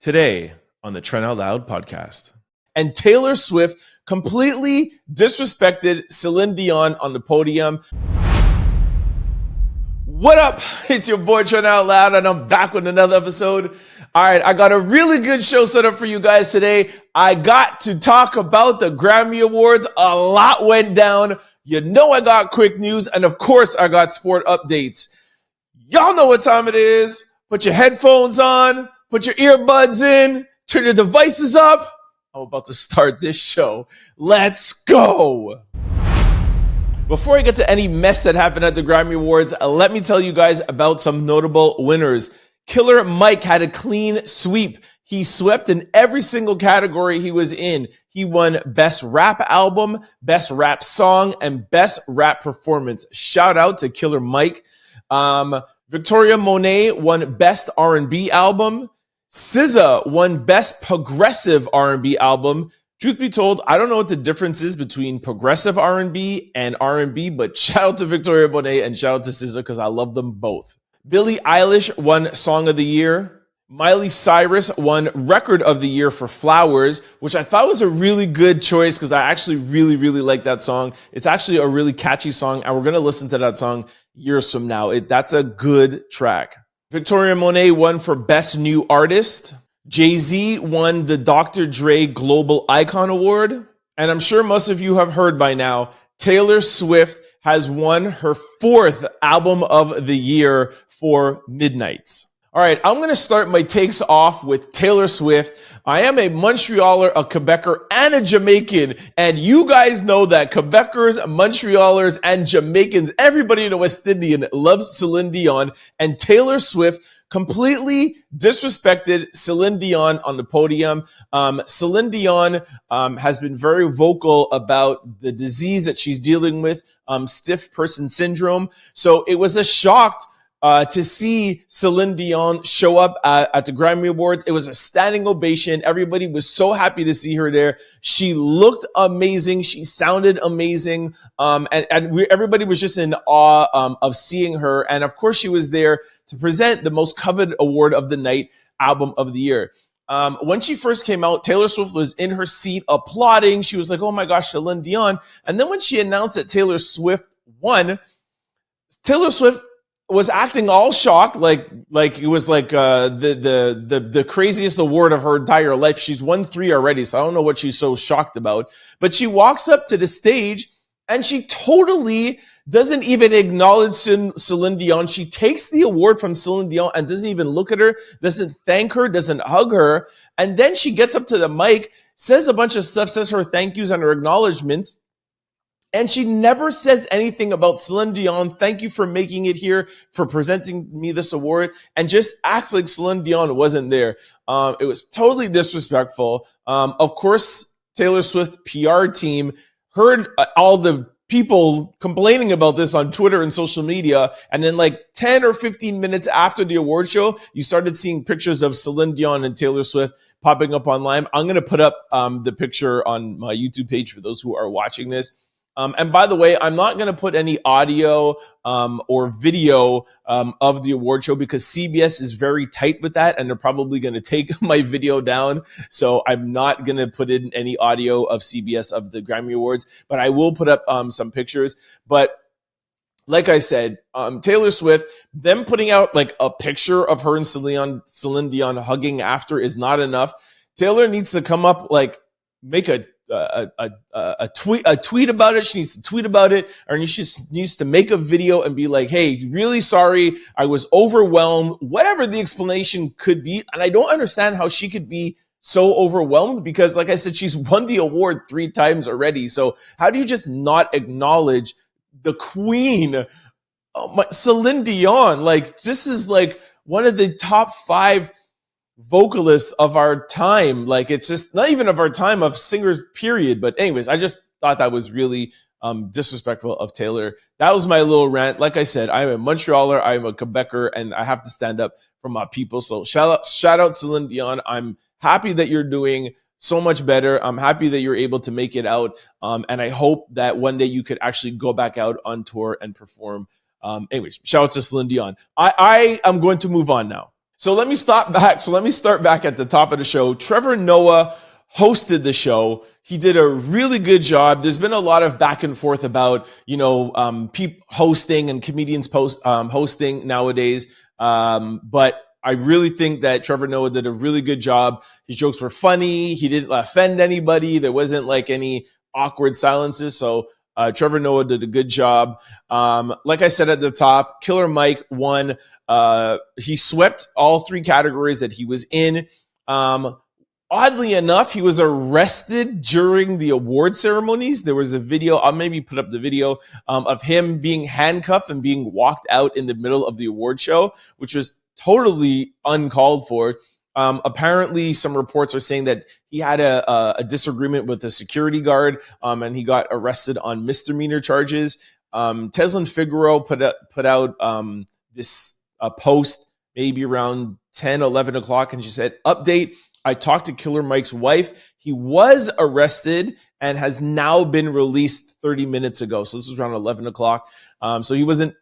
Today on the Trent Out Loud Podcast. And Taylor Swift completely disrespected Celine Dion on the podium. What up? It's your boy Trent Out Loud, and I'm back with another episode. All right, I got a really good show set up for you guys today. I got to talk about the Grammy Awards. A lot went down. You know I got quick news, and of course I got sport updates. Y'all know what time it is. Put your headphones on. Put your earbuds in, turn your devices up. I'm about to start this show. Let's go. Before I get to any mess that happened at the Grammy Awards, let me tell you guys about some notable winners. Killer Mike had a clean sweep. He swept in every single category he was in. He won Best Rap Album, Best Rap Song, and Best Rap Performance. Shout out to Killer Mike. Victoria Monet won Best R&B Album. SZA won Best Progressive R&B Album. Truth be told, I don't know what the difference is between progressive R&B and R&B, but shout out to Victoria Monet and shout out to SZA because I love them both. Billie Eilish won Song of the Year. Miley Cyrus won Record of the Year for Flowers, which I thought was a really good choice because I actually really like that song. It's actually a really catchy song, and we're going to listen to that song years from now. That's a good track. Victoria Monet won for Best New Artist. Jay-Z won the Dr. Dre Global Icon Award. And I'm sure most of you have heard by now, Taylor Swift has won her 4th Album of the Year for Midnights. All right, I'm going to start my takes off with Taylor Swift. I am a Montrealer, a Quebecer, and a Jamaican. And you guys know that Quebecers, Montrealers, and Jamaicans, everybody in the West Indian loves Celine Dion. And Taylor Swift completely disrespected Celine Dion on the podium. Celine Dion has been very vocal about the disease that she's dealing with, stiff person syndrome. So it was a shock to see Celine Dion show up at the Grammy Awards. It was a standing ovation. Everybody was so happy to see her there. She looked amazing. She sounded amazing. Everybody was just in awe of seeing her. And of course, she was there to present the most coveted award of the night, Album of the Year. When she first came out, Taylor Swift was in her seat applauding. She was like, oh my gosh, Celine Dion. And then when she announced that Taylor Swift won, Taylor Swift was acting all shocked, like it was like the craziest award of her entire life. She's won 3 already, so I don't know what she's so shocked about. But she walks up to the stage and she totally doesn't even acknowledge Celine Dion. She takes the award from Celine Dion and doesn't even look at her, doesn't thank her, doesn't hug her. And then she gets up to the mic, says a bunch of stuff, says her thank yous and her acknowledgements. And she never says anything about Celine Dion. Thank you for making it here, for presenting me this award, and just acts like Celine Dion wasn't there. It was totally disrespectful. Of course, Taylor Swift PR team heard all the people complaining about this on Twitter and social media. And then like 10 or 15 minutes after the award show, you started seeing pictures of Celine Dion and Taylor Swift popping up online. I'm going to put up the picture on my YouTube page for those who are watching this. And by the way, I'm not going to put any audio or video of the award show because CBS is very tight with that, and they're probably going to take my video down. So I'm not going to put in any audio of CBS of the Grammy Awards, but I will put up some pictures. But like I said, Taylor Swift, them putting out like a picture of her and Celine Dion hugging after is not enough. Taylor needs to come up, like make a tweet about it. She needs to tweet about it, or she needs to make a video and be like, hey, really sorry, I was overwhelmed, whatever the explanation could be. And I don't understand how she could be so overwhelmed because, like I said, she's won the award 3 times already. So how do you just not acknowledge the queen, Celine Dion? Like, this is like one of the top 5 vocalists of our time. Like, it's just not even of our time, of singers, period. But anyways, I just thought that was really disrespectful of Taylor. That was my little rant. Like I said, I'm a Montrealer, I'm a Quebecer, and I have to stand up for my people. So shout out Celine Dion. I'm happy that you're doing so much better. I'm happy that you're able to make it out. And I hope that one day you could actually go back out on tour and perform. Anyways, shout out to Celine Dion. I am going to move on now. So let me start back at the top of the show. Trevor Noah hosted the show. He did a really good job. There's been a lot of back and forth about, hosting and comedians hosting nowadays. But I really think that Trevor Noah did a really good job. His jokes were funny. He didn't offend anybody. There wasn't like any awkward silences. So Trevor Noah did a good job. Like I said at the top, Killer Mike won. He swept all three categories that he was in. Oddly enough, he was arrested during the award ceremonies. There was a video, I'll maybe put up the video, of him being handcuffed and being walked out in the middle of the award show, which was totally uncalled for. Apparently, some reports are saying that he had a disagreement with a security guard, and he got arrested on misdemeanor charges. Teslin Figueroa put out this post maybe around 10, 11 o'clock, and she said, "Update, I talked to Killer Mike's wife. He was arrested and has now been released 30 minutes ago." So this was around 11 o'clock. So he wasn't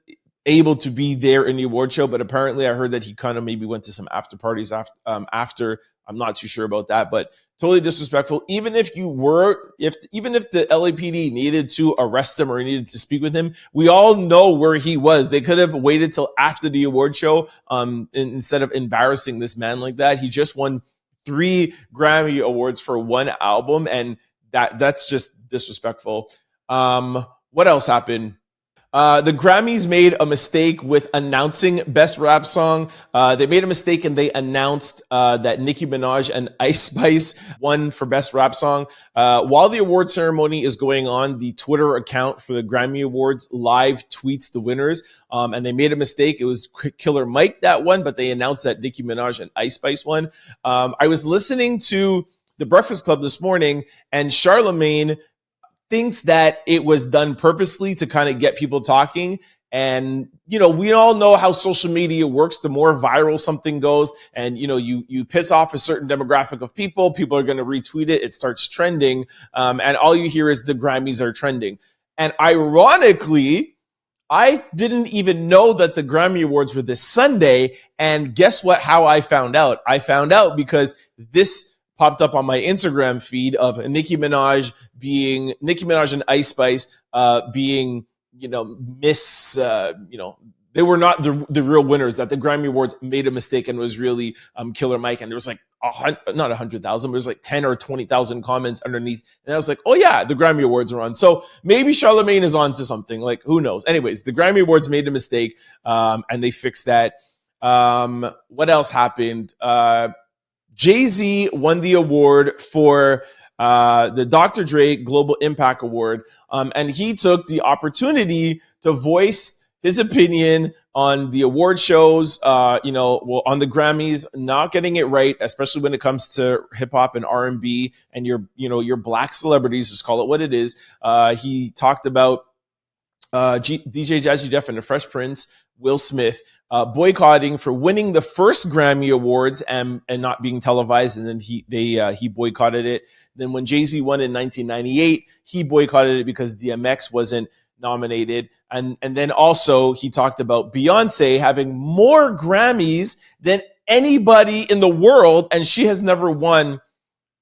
able to be there in the award show, but apparently I heard that he kind of maybe went to some after parties after. I'm not too sure about that, but totally disrespectful. Even if the LAPD needed to arrest him or needed to speak with him, we all know where he was. They could have waited till after the award show instead of embarrassing this man like that. He just won 3 Grammy Awards for one album, and that's just disrespectful. What else happened? The Grammys made a mistake with announcing Best Rap Song. They made a mistake and they announced that Nicki Minaj and Ice Spice won for Best Rap Song. While the award ceremony is going on, the Twitter account for the Grammy Awards live tweets the winners, and they made a mistake. It was Killer Mike that won, but they announced that Nicki Minaj and Ice Spice won. I was listening to The Breakfast Club this morning, and Charlemagne thinks that it was done purposely to kind of get people talking. And, we all know how social media works. The more viral something goes and, you piss off a certain demographic of people are going to retweet it. It starts trending. And all you hear is the Grammys are trending. And ironically, I didn't even know that the Grammy Awards were this Sunday. And guess what? How I found out? I found out because this popped up on my Instagram feed of Nicki Minaj and Ice Spice being, miss, they were not the real winners, that the Grammy Awards made a mistake and was really Killer Mike. And there was like not 100,000, but there's like 10 or 20,000 comments underneath. And I was like, oh yeah, the Grammy Awards are on. So maybe Charlemagne is on to something, like who knows? Anyways, the Grammy Awards made a mistake and they fixed that. What else happened? Jay-Z won the award for the Dr. Dre Global Impact Award, and he took the opportunity to voice his opinion on the award shows, on the Grammys, not getting it right, especially when it comes to hip hop and R&B and your black celebrities, just call it what it is. He talked about DJ Jazzy Jeff and the Fresh Prince, Will Smith, boycotting for winning the first Grammy Awards and not being televised, and then he boycotted it. Then when Jay-Z won in 1998, he boycotted it because DMX wasn't nominated. And then also he talked about Beyonce having more Grammys than anybody in the world, and she has never won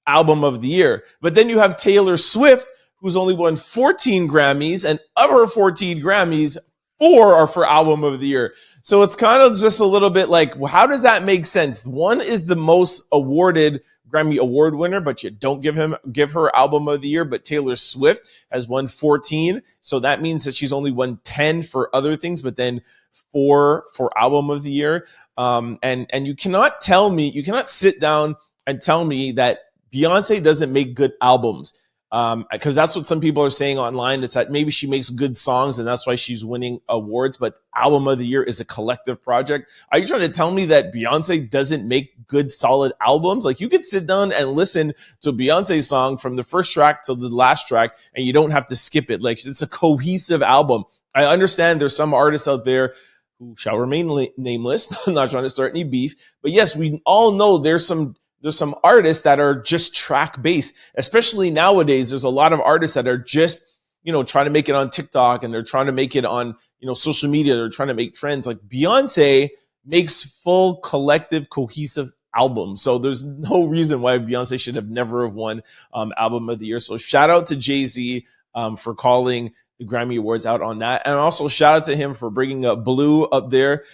Album of the Year. But then you have Taylor Swift, who's only won 14 Grammys, and of her 14 Grammys, 4 are for Album of the Year. So it's kind of just a little bit like, well, how does that make sense? One is the most awarded Grammy Award winner, but you don't give her Album of the Year. But Taylor Swift has won 14. So that means that she's only won 10 for other things, but then 4 for Album of the Year. And you cannot sit down and tell me that Beyonce doesn't make good albums. Because that's what some people are saying online. It's that maybe she makes good songs and that's why she's winning awards, but Album of the Year is a collective project. Are you trying to tell me that Beyonce doesn't make good, solid albums? Like, you could sit down and listen to a Beyonce song from the first track to the last track and you don't have to skip it. Like, it's a cohesive album. I understand there's some artists out there who shall remain nameless. I'm not trying to start any beef, but yes, we all know there's some artists that are just track based, especially nowadays. There's a lot of artists that are just, trying to make it on TikTok and they're trying to make it on, social media. They're trying to make trends. Like Beyonce makes full collective cohesive album. So there's no reason why Beyonce should have never have won album of the year. So shout out to Jay-Z for calling the Grammy Awards out on that. And also shout out to him for bringing up Blue up there,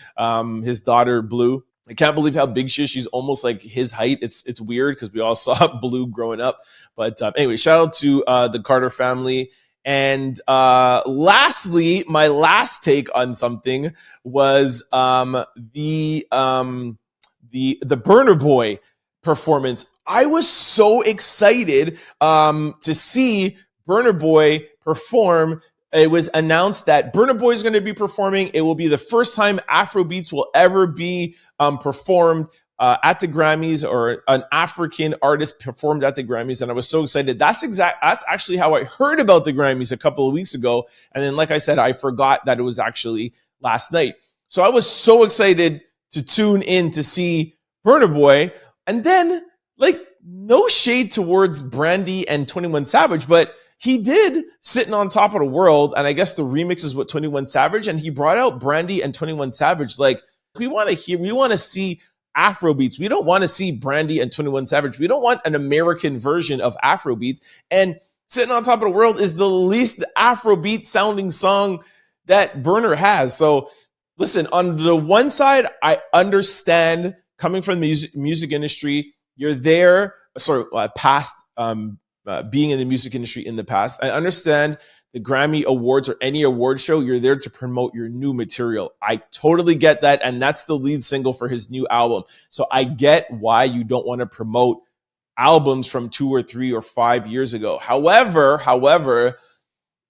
his daughter Blue. I can't believe how big she is. She's almost like his height. It's weird because we all saw Blue growing up. But anyway, shout out to the Carter family. And lastly, my last take on something was the Burna Boy performance. I was so excited to see Burna Boy perform. It was announced that Burna Boy is going to be performing. It will be the first time Afrobeats will ever be performed at the Grammys, or an African artist performed at the Grammys. And I was so excited. That's actually how I heard about the Grammys a couple of weeks ago. And then, like I said, I forgot that it was actually last night. So I was so excited to tune in to see Burna Boy. And then, like, no shade towards Brandy and 21 Savage, but he did Sitting on Top of the World, and I guess the remix is what 21 Savage, and he brought out Brandy and 21 Savage. Like, we want to see Afrobeats. We don't want to see Brandy and 21 Savage. We don't want an American version of Afrobeats. And Sitting on Top of the World is the least Afrobeat sounding song that Burna has. So listen, on the one side, I understand, coming from the music industry, you're there, past being in the music industry in the past. I understand the Grammy Awards or any award show, you're there to promote your new material. I totally get that. And that's the lead single for his new album. So I get why you don't want to promote albums from 2 or 3 or 5 years ago. However,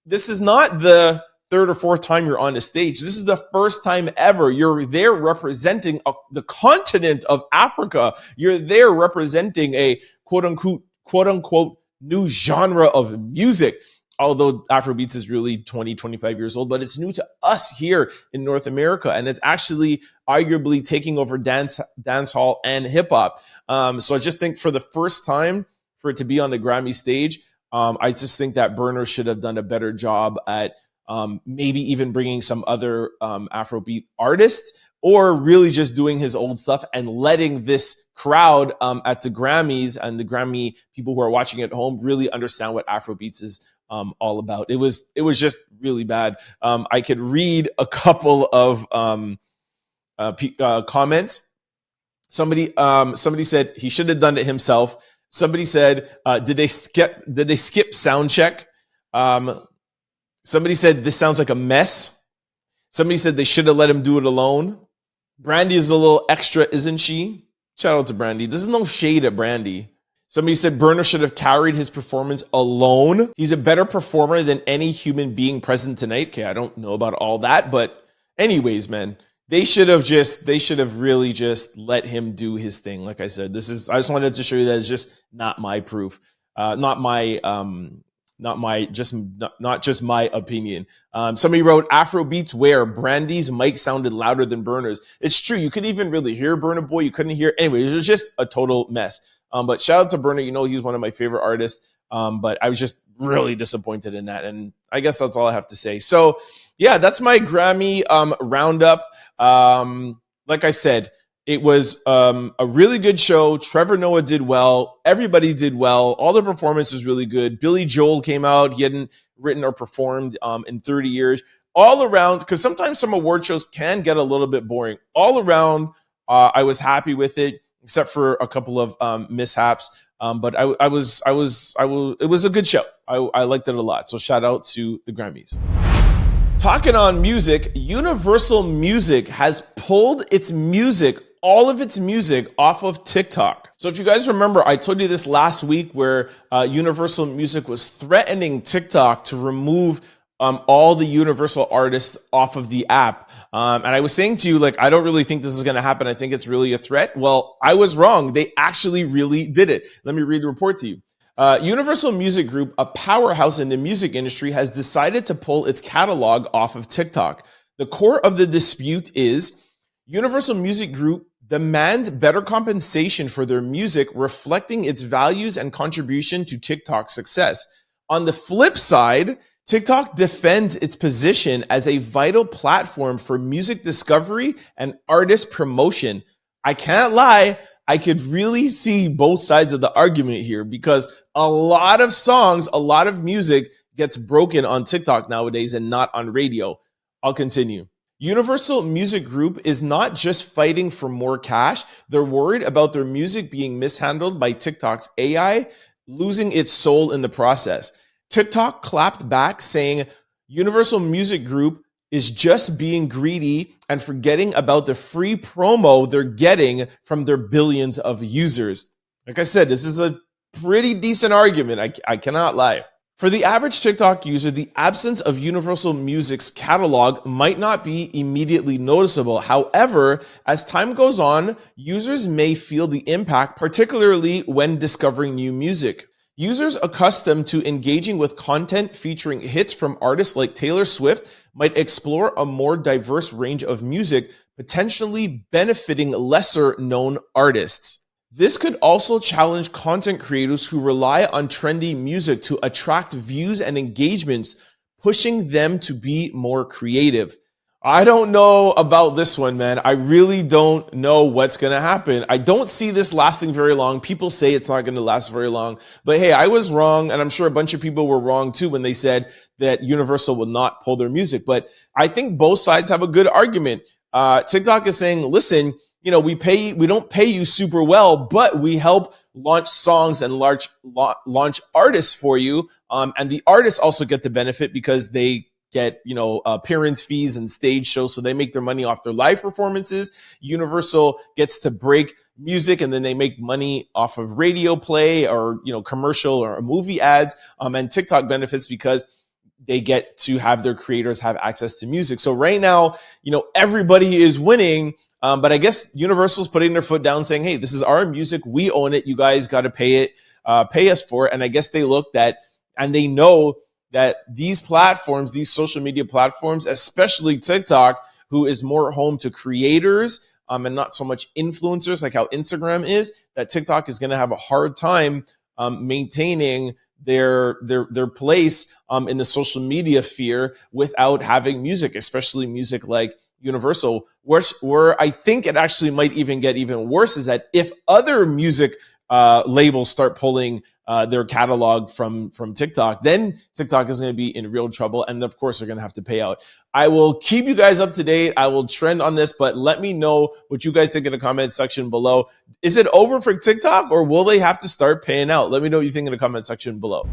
this is not the third or fourth time you're on a stage. This is the first time ever you're there representing the continent of Africa. You're there representing a quote unquote new genre of music. Although Afrobeats is really 20, 25 years old, but it's new to us here in North America. And it's actually arguably taking over dance hall and hip hop. So I just think for the first time for it to be on the Grammy stage, I just think that Burna should have done a better job at maybe even bringing some other Afrobeat artists, or really just doing his old stuff and letting this crowd at the Grammys and the Grammy people who are watching at home really understand what Afrobeats is all about. It was just really bad. I could read a couple of comments. Somebody said he should have done it himself. Somebody said, did they skip sound check? Somebody said this sounds like a mess. Somebody said they should have let him do it alone. Brandy is a little extra, isn't she? Shout out to Brandy. This is no shade at Brandy. Somebody said Burna should have carried his performance alone. He's a better performer than any human being present tonight. Okay, I don't know about all that, but anyways, man, they should have really just let him do his thing. Like I said, I just wanted to show you that it's just not my proof, not just my opinion. Somebody wrote, Afrobeats where Brandy's mic sounded louder than Burna's. It's true. You couldn't even really hear Burna Boy. You couldn't hear. Anyway, it was just a total mess. But shout out to Burna. You know, he's one of my favorite artists. But I was just really disappointed in that. And I guess that's all I have to say. So yeah, that's my Grammy roundup. Like I said, it was a really good show. Trevor Noah did well. Everybody did well. All the performance was really good. Billy Joel came out. He hadn't written or performed in 30 years. All around, because sometimes some award shows can get a little bit boring. All around, I was happy with it, except for a couple of mishaps. But it was a good show. I liked it a lot. So shout out to the Grammys. Talking on music, Universal Music has pulled all of its music off of TikTok. So if you guys remember, I told you this last week where Universal Music was threatening TikTok to remove all the Universal artists off of the app. And I was saying to you, like, I don't really think this is going to happen. I think it's really a threat. Well, I was wrong. They actually really did it. Let me read the report to you. Universal Music Group, a powerhouse in the music industry, has decided to pull its catalog off of TikTok. The core of the dispute is Universal Music Group demands better compensation for their music, reflecting its values and contribution to TikTok's success. On the flip side, TikTok defends its position as a vital platform for music discovery and artist promotion. I can't lie, I could really see both sides of the argument here because a lot of songs, a lot of music gets broken on TikTok nowadays and not on radio. I'll continue. Universal Music Group is not just fighting for more cash. They're worried about their music being mishandled by TikTok's AI, losing its soul in the process. TikTok clapped back saying Universal Music Group is just being greedy and forgetting about the free promo they're getting from their billions of users. Like I said, this is a pretty decent argument. I cannot lie. For the average TikTok user, the absence of Universal Music's catalog might not be immediately noticeable. However, as time goes on, users may feel the impact, particularly when discovering new music. Users accustomed to engaging with content featuring hits from artists like Taylor Swift might explore a more diverse range of music, potentially benefiting lesser-known artists. This could also challenge content creators who rely on trendy music to attract views and engagements, pushing them to be more creative. I don't know about this one, man. I really don't know what's going to happen. I don't see this lasting very long. People say it's not going to last very long. But hey, I was wrong, and I'm sure a bunch of people were wrong too when they said that Universal will not pull their music. But I think both sides have a good argument. TikTok is saying, listen, we don't pay you super well, but we help launch songs and launch artists for you. And the artists also get the benefit because they get, appearance fees and stage shows. So they make their money off their live performances. Universal gets to break music and then they make money off of radio play or, commercial or movie ads. And TikTok benefits because they get to have their creators have access to music. So right now, everybody is winning. But I guess Universal's putting their foot down saying, hey, this is our music. We own it. You guys got to pay us for it. And I guess they looked at and they know that these platforms, these social media platforms, especially TikTok, who is more home to creators and not so much influencers like how Instagram is, that TikTok is going to have a hard time maintaining their place in the social media sphere without having music, especially music like Universal. Where I think it actually might even get even worse is that if other music labels start pulling their catalog from TikTok, then TikTok is going to be in real trouble. And of course, they're going to have to pay out. I will keep you guys up to date. I will trend on this, but let me know what you guys think in the comment section below. Is it over for TikTok or will they have to start paying out? Let me know what you think in the comment section below.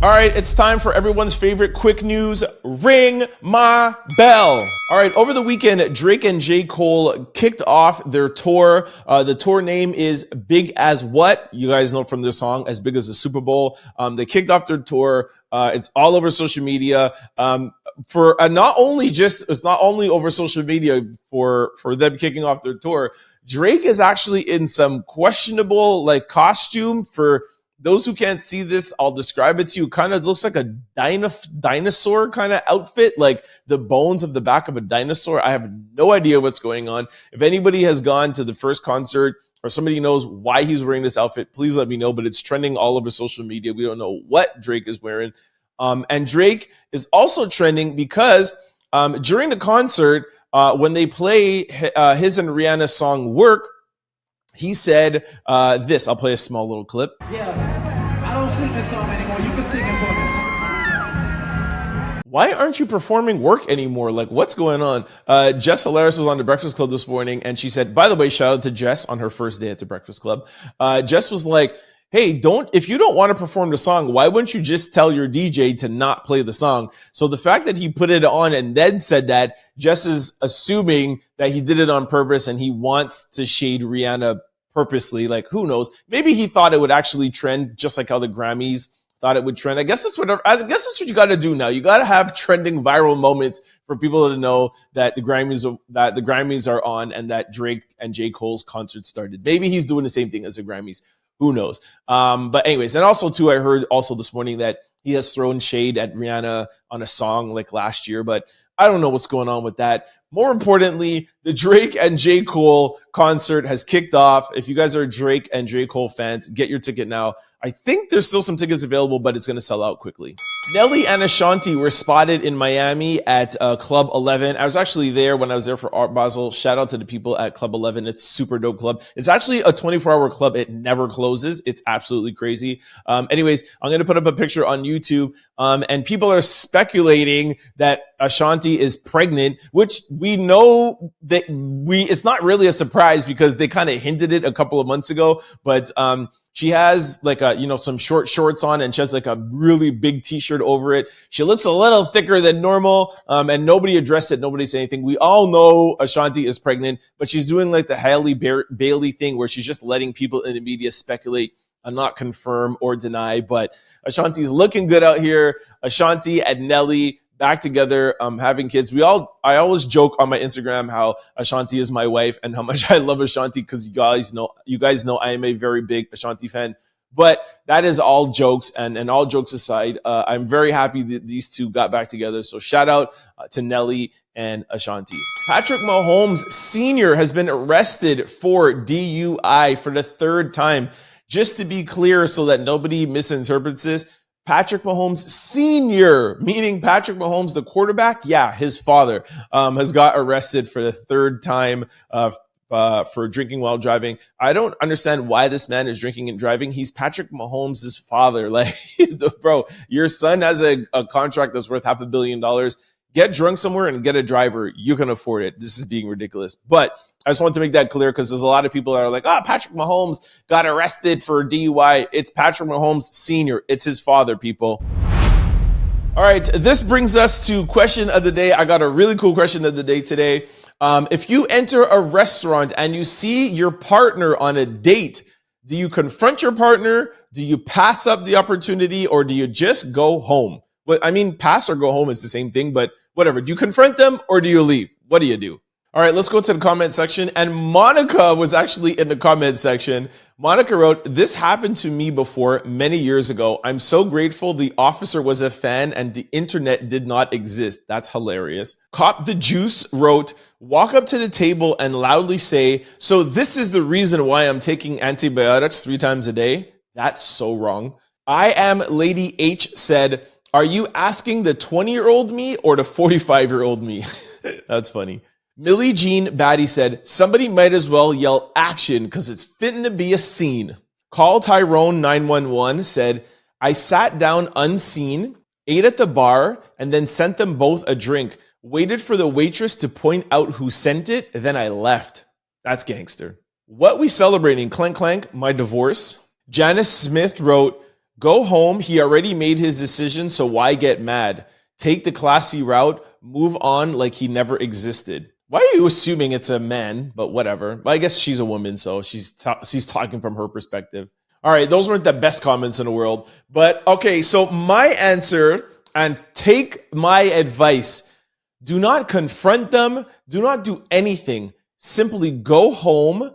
All right, it's time for everyone's favorite quick news, Ring My Bell. All right, over the weekend, Drake and J. Cole kicked off their tour. The tour name is Big As What? You guys know from their song, As Big as the Super Bowl. They kicked off their tour. It's all over social media. It's not only over social media for them kicking off their tour. Drake is actually in some questionable costume. For those who can't see this, I'll describe it to you. Kind of looks like a dinosaur kind of outfit, like the bones of the back of a dinosaur. I have no idea what's going on. If anybody has gone to the first concert or somebody knows why he's wearing this outfit, please let me know. But it's trending all over social media. We don't know what Drake is wearing. And Drake is also trending because during the concert, when they play his and Rhianna's song Work, he said this. I'll play a small little clip. Yeah, I don't sing this song anymore. You can sing it for me. Why aren't you performing Work anymore? What's going on? Jess Hilarious was on The Breakfast Club this morning, and she said, by the way, shout out to Jess on her first day at The Breakfast Club. Jess was like, hey, if you don't want to perform the song, why wouldn't you just tell your DJ to not play the song? So the fact that he put it on and then said that, Jess is assuming that he did it on purpose and he wants to shade Rhianna purposely. Who knows? Maybe he thought it would actually trend, just like how the Grammys thought it would trend. I guess that's what you got to do now. You got to have trending viral moments for people to know that the Grammys are on and that Drake and J. Cole's concert started. Maybe he's doing the same thing as the Grammys. Who knows? But anyways, and also too, I heard also this morning that he has thrown shade at Rihanna on a song last year, but I don't know what's going on with that. More importantly, The Drake and J. Cole concert has kicked off. If you guys are Drake and J. Cole fans, get your ticket now. I think there's still some tickets available, but it's going to sell out quickly. Nelly and Ashanti were spotted in Miami at Club 11. I was actually there when I was there for Art Basel. Shout out to the people at Club 11. It's super dope club. It's actually a 24-hour club. It never closes. It's absolutely crazy. Anyways, I'm going to put up a picture on YouTube. And people are speculating that Ashanti is pregnant, which we know that it's not really a surprise because they kind of hinted it a couple of months ago. But she has like some short shorts on, and she has like a really big t-shirt over it. She looks a little thicker than normal, and nobody addressed it. Nobody said anything. We all know Ashanti is pregnant, but she's doing like the Halle Bailey thing where she's just letting people in the media speculate and not confirm or deny. But Ashanti's looking good out here. Ashanti and Nelly back together, having kids. I always joke on my Instagram how Ashanti is my wife and how much I love Ashanti because you guys know I am a very big Ashanti fan. But that is all jokes, and all jokes aside, I'm very happy that these two got back together. So shout out to Nelly and Ashanti. Patrick Mahomes Sr. has been arrested for DUI for the third time. Just to be clear so that nobody misinterprets this, Patrick Mahomes Sr., meaning Patrick Mahomes, the quarterback, his father, has got arrested for the third time for drinking while driving. I don't understand why this man is drinking and driving. He's Patrick Mahomes' father. Like, bro, your son has a contract that's worth $500 million. Get drunk somewhere and get a driver. You can afford it. This is being ridiculous. But I just want to make that clear because there's a lot of people that are like, Patrick Mahomes got arrested for DUI. It's Patrick Mahomes Sr. It's his father, people. All right, this brings us to question of the day. I got a really cool question of the day today. If you enter a restaurant and you see your partner on a date, do you confront your partner? Do you pass up the opportunity, or do you just go home? But I mean, pass or go home is the same thing, but whatever. Do you confront them or do you leave? What do you do? All right, let's go to the comment section. And Monica was actually in the comment section. Monica wrote, "This happened to me before many years ago. I'm so grateful the officer was a fan and the internet did not exist." That's hilarious. Cop the Juice wrote, "Walk up to the table and loudly say, 'So this is the reason why I'm taking antibiotics 3 times a day.'" That's so wrong. I Am Lady H said, "Are you asking the 20-year-old me or the 45-year-old me?" That's funny. Millie Jean Batty said, "Somebody might as well yell action because it's fitting to be a scene." Call Tyrone 911 said, "I sat down unseen, ate at the bar, and then sent them both a drink. Waited for the waitress to point out who sent it, then I left." That's gangster. What we celebrating? Clank clank, my divorce. Janice Smith wrote, "Go home. He already made his decision, so why get mad? Take the classy route. Move on like he never existed." Why are you assuming it's a man? But whatever. I guess she's a woman, so she's talking from her perspective. All right, those weren't the best comments in the world. But okay, so my answer, and take my advice, do not confront them. Do not do anything. Simply go home,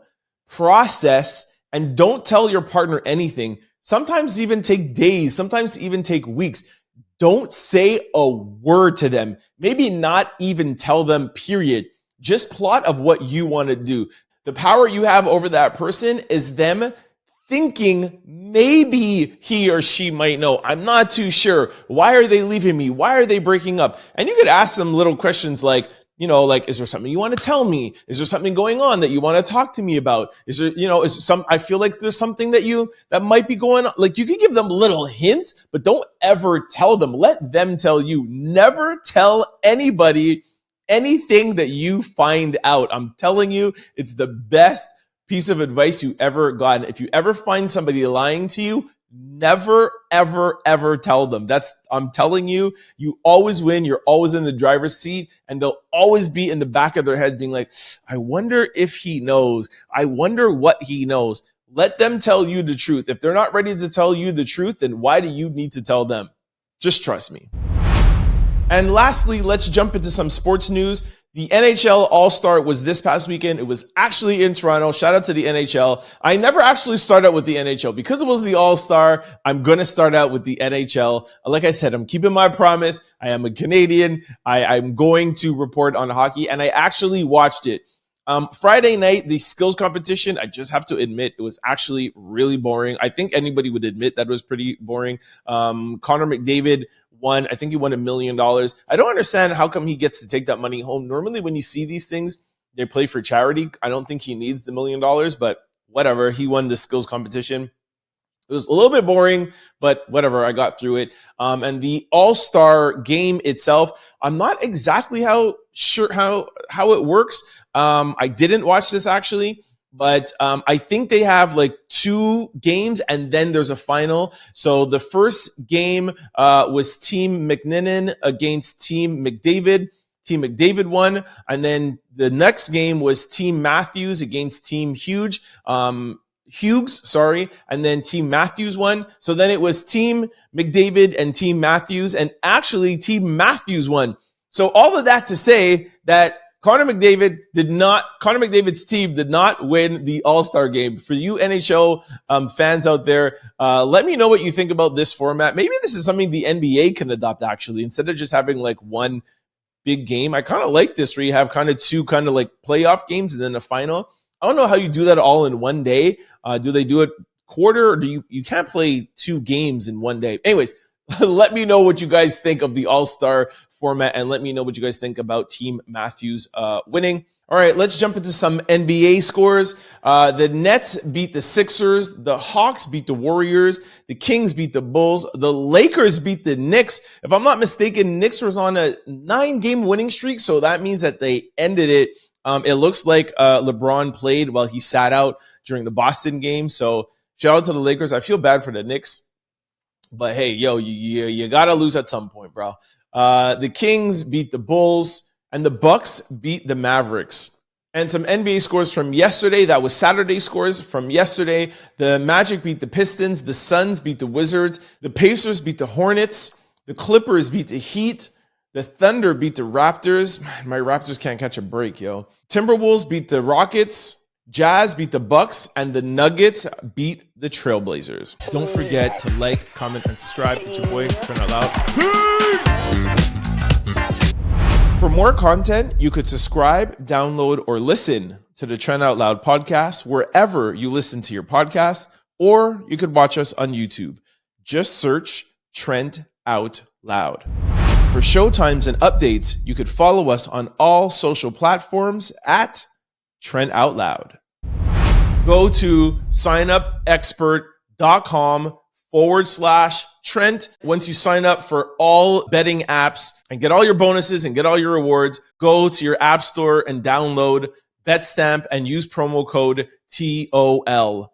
process, and don't tell your partner anything. Sometimes even take days, sometimes even take weeks. Don't say a word to them. Maybe not even tell them, period. Just plot of what you want to do. The power you have over that person is them thinking maybe he or she might know. I'm not too sure. Why are they leaving me? Why are they breaking up? And you could ask them little questions like, is there something you want to tell me? Is there something going on that you want to talk to me about? Is there, I feel like there's something that might be going on. Like, you could give them little hints, but don't ever tell them. Let them tell you. Never tell anybody anything that you find out. I'm telling you, it's the best piece of advice you ever gotten. If you ever find somebody lying to you, never, ever, ever tell them. I'm telling you, you always win. You're always in the driver's seat, and they'll always be in the back of their head being like, I wonder if he knows. I wonder what he knows. Let them tell you the truth. If they're not ready to tell you the truth, then why do you need to tell them? Just trust me. And lastly, let's jump into some sports news. The NHL All-Star was this past weekend. It was actually in Toronto. Shout out to the NHL. I never actually started out with the NHL. Because it was the All-Star, I'm going to start out with the NHL. Like I said, I'm keeping my promise. I am a Canadian. I'm going to report on hockey, and I actually watched it. Friday night, the skills competition, I just have to admit, it was actually really boring. I think anybody would admit that it was pretty boring. Connor McDavid won. I think he won $1 million. I don't understand how come he gets to take that money home. Normally, when you see these things, they play for charity. I don't think he needs the $1 million, but whatever. He won the skills competition. It was a little bit boring, but whatever. I got through it. And the All-Star game itself, I'm not exactly sure how it works. I didn't watch this actually, but I think they have like 2 games and then there's a final. So the first game was Team McNinnon against Team McDavid. Team McDavid won. And then the next game was Team Matthews against Team Hughes, and then Team Matthews won. So then it was Team McDavid and Team Matthews, and actually Team Matthews won. So all of that to say that Connor McDavid's team did not win the All-Star game. For you NHL fans out there, let me know what you think about this format. Maybe this is something the NBA can adopt actually, instead of just having like one big game. I kind of like this where you have kind of 2 kind of like playoff games and then a final. I don't know how you do that all in one day. Do they do it quarter, or do you can't play 2 games in one day? Anyways, let me know what you guys think of the All-Star format, and let me know what you guys think about Team Matthews winning. All right, let's jump into some NBA scores. The Nets beat the Sixers. The Hawks beat the Warriors. The Kings beat the Bulls. The Lakers beat the Knicks. If I'm not mistaken, Knicks was on a 9-game winning streak, so that means that they ended it. It looks like LeBron played while he sat out during the Boston game. So shout out to the Lakers. I feel bad for the Knicks. But hey, you got to lose at some point, bro. The Kings beat the Bulls, and the Bucks beat the Mavericks. And some NBA scores from yesterday. That was Saturday scores from yesterday. The Magic beat the Pistons. The Suns beat the Wizards. The Pacers beat the Hornets. The Clippers beat the Heat. The Thunder beat the Raptors. My Raptors can't catch a break, yo. Timberwolves beat the Rockets. Jazz beat the Bucks, and the Nuggets beat the Trailblazers. Don't forget to like, comment, and subscribe. It's your boy, Trent Out Loud. Peace! For more content, you could subscribe, download, or listen to the Trent Out Loud podcast wherever you listen to your podcast, or you could watch us on YouTube. Just search Trent Out Loud. For showtimes and updates, you could follow us on all social platforms at Trent Out Loud. Go to signupexpert.com/Trent. Once you sign up for all betting apps and get all your bonuses and get all your rewards, go to your app store and download BetStamp and use promo code TOL.